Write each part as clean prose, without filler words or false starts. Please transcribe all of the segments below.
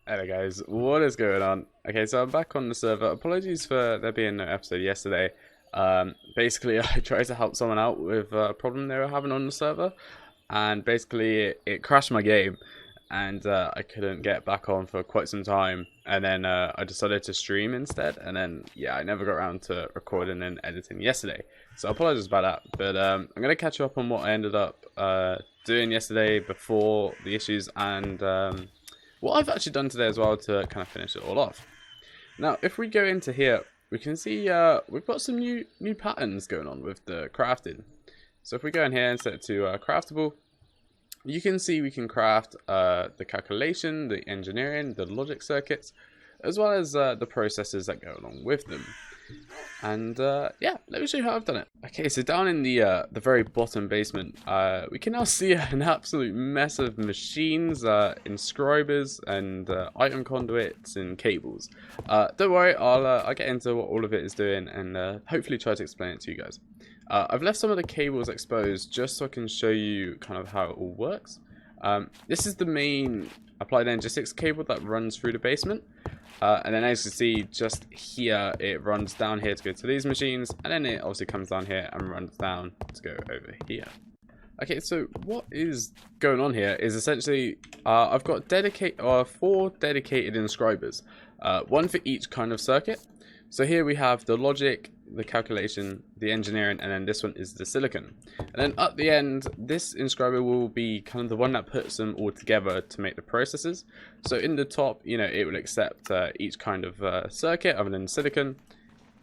Hello guys, what is going on? Okay, so I'm back on the server. Apologies for there being no episode yesterday. Basically, I tried to help someone out with a problem they were having on the server, and basically it crashed my game, and I couldn't get back on for quite some time. And then I decided to stream instead, and then yeah, I never got around to recording and editing yesterday. So apologies about that, but I'm gonna catch up on what I ended up doing yesterday before the issues and. What I've actually done today as well to kind of finish it all off. Now, if we go into here, we can see we've got some new patterns going on with the crafting. So if we go in here and set it to craftable, you can see we can craft the calculation, the engineering, the logic circuits, as well as the processes that go along with them. And yeah, let me show you how I've done it. Okay, so down in the very bottom basement, we can now see an absolute mess of machines, inscribers, and item conduits and cables. Don't worry, I'll get into what all of it is doing and hopefully try to explain it to you guys. I've left some of the cables exposed just so I can show you kind of how it all works. This is the main Applied Energistics cable that runs through the basement. And then as you see just here, it runs down here to go to these machines, and then it obviously comes down here and runs down to go over here. Okay, so what is going on here is essentially I've got 4 dedicated inscribers, one for each kind of circuit. So here we have the logic, the calculation, the engineering, and then this one is the silicon. And then at the end, this inscriber will be kind of the one that puts them all together to make the processes. So in the top, you know, it will accept each kind of circuit other than silicon.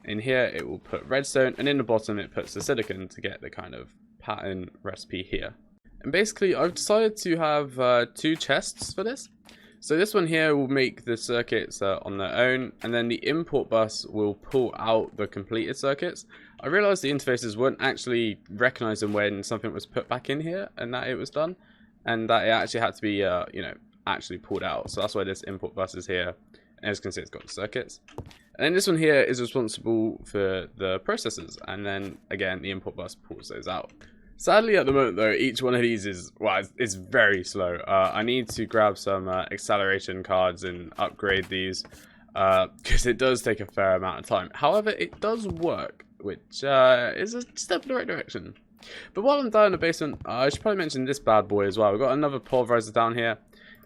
In here, it will put redstone, and in the bottom, it puts the silicon to get the kind of pattern recipe here. And basically, I've decided to have 2 chests for this. So this one here will make the circuits on their own, and then the import bus will pull out the completed circuits. I realized the interfaces weren't actually recognizing when something was put back in here and that it was done, and that it actually had to be, you know, actually pulled out. So that's why this import bus is here. And as you can see, it's got the circuits. And then this one here is responsible for the processes, and then again, the import bus pulls those out. Sadly, at the moment, though, each one of these is, well, it's very slow. I need to grab some acceleration cards and upgrade these, because it does take a fair amount of time. However, it does work, which is a step in the right direction. But while I'm down in the basement, I should probably mention this bad boy as well. We've got another pulverizer down here.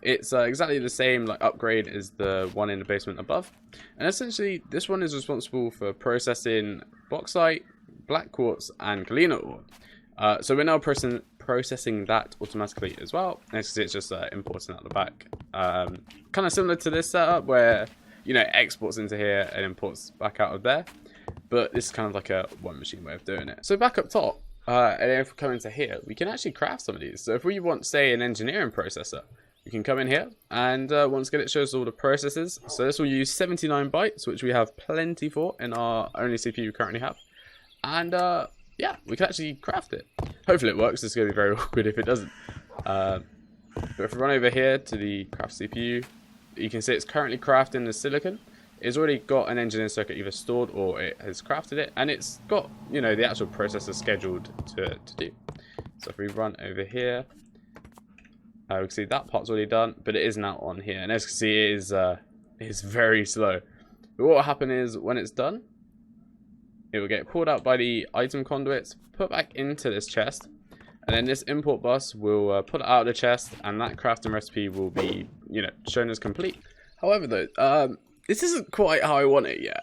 It's exactly the same like upgrade as the one in the basement above. And essentially, this one is responsible for processing bauxite, black quartz, and galena ore. So we're now processing that automatically as well. Next, it's just importing out the back. Kind of similar to this setup where, you know, exports into here and imports back out of there. But this is kind of like a one machine way of doing it. So back up top, and then if we come into here, we can actually craft some of these. So if we want, say, an engineering processor, we can come in here, and once again, it shows all the processes. So this will use 79 bytes, which we have plenty for in our only CPU we currently have. And yeah, we can actually craft it. Hopefully it works. It's going to be very awkward if it doesn't. But if we run over here to the craft CPU, you can see it's currently crafting the silicon. It's already got an engineering circuit either stored or it has crafted it. And it's got, you know, the actual processor scheduled to do. So if we run over here, we can see that part's already done, but it is now on here. And as you can see, it is very slow. But what will happen is when it's done, it will get pulled out by the item conduits, put back into this chest, and then this import bus will pull it out of the chest, and that crafting recipe will be, you know, shown as complete. However, though, this isn't quite how I want it yet.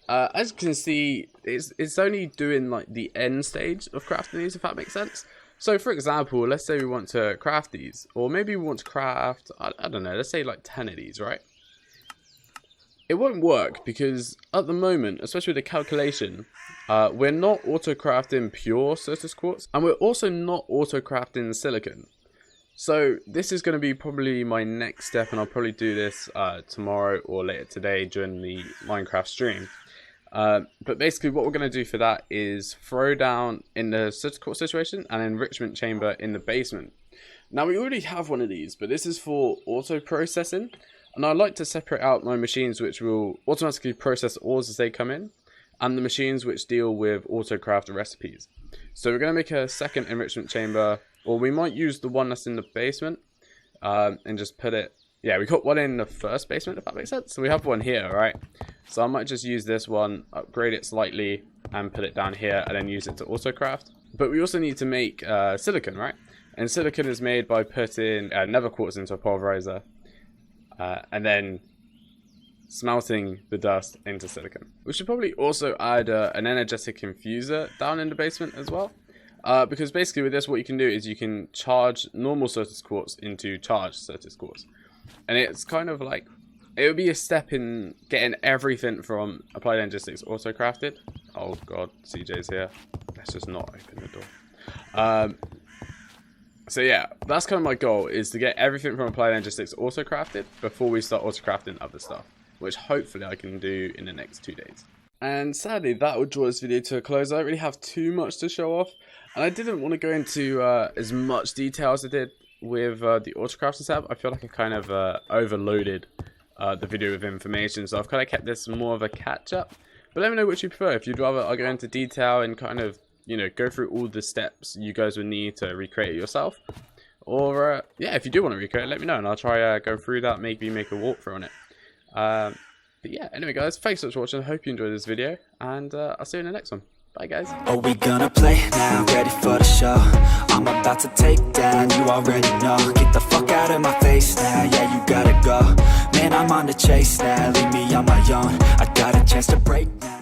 As you can see, it's only doing like the end stage of crafting these, if that makes sense. So, for example, let's say we want to craft these, or maybe we want to craft, I don't know, let's say like 10 of these, right? It won't work because at the moment, especially with the calculation, we're not auto-crafting pure Certus quartz, and we're also not auto-crafting silicon. So this is going to be probably my next step, and I'll probably do this tomorrow or later today during the Minecraft stream. But basically what we're going to do for that is throw down in the Certus quartz situation an enrichment chamber in the basement. Now we already have one of these, but this is for auto-processing. And I like to separate out my machines which will automatically process ores as they come in, and the machines which deal with auto-craft recipes. So we're going to make a second enrichment chamber, or we might use the one that's in the basement, and just put it yeah, we got one in the first basement, if that makes sense. So we have one here, right? So I might just use this one, upgrade it slightly, and put it down here, and then use it to auto craft. But we also need to make silicon, right? And silicon is made by putting nether quartz into a pulverizer, and then smelting the dust into silicon. We should probably also add an energetic infuser down in the basement as well. Because basically with this, what you can do is you can charge normal Certus quartz into charged Certus quartz. And it's kind of like, it would be a step in getting everything from Applied Energistics auto crafted. Oh god, CJ's here. Let's just not open the door. So yeah, that's kind of my goal, is to get everything from Applied Energistics auto crafted before we start auto crafting other stuff, which hopefully I can do in the next 2 days. And sadly, that would draw this video to a close. I don't really have too much to show off, and I didn't want to go into as much detail as I did with the autocrafting tab. I feel like I kind of overloaded the video with information, so I've kind of kept this more of a catch-up. But let me know which you prefer. If you'd rather I go into detail and kind of, you know, go through all the steps you guys would need to recreate it yourself. Or, yeah, if you do want to recreate it, let me know, and I'll try go through that, maybe make a walkthrough on it. But yeah, anyway guys, thanks so much for watching. I hope you enjoyed this video, and I'll see you in the next one. Bye guys. Are we gonna play now? Ready for the show? I'm about to take down, you already know. Get the fuck out of my face now, yeah, you gotta go. Man, I'm on the chase now, leave me on my own. I got a chance to break now.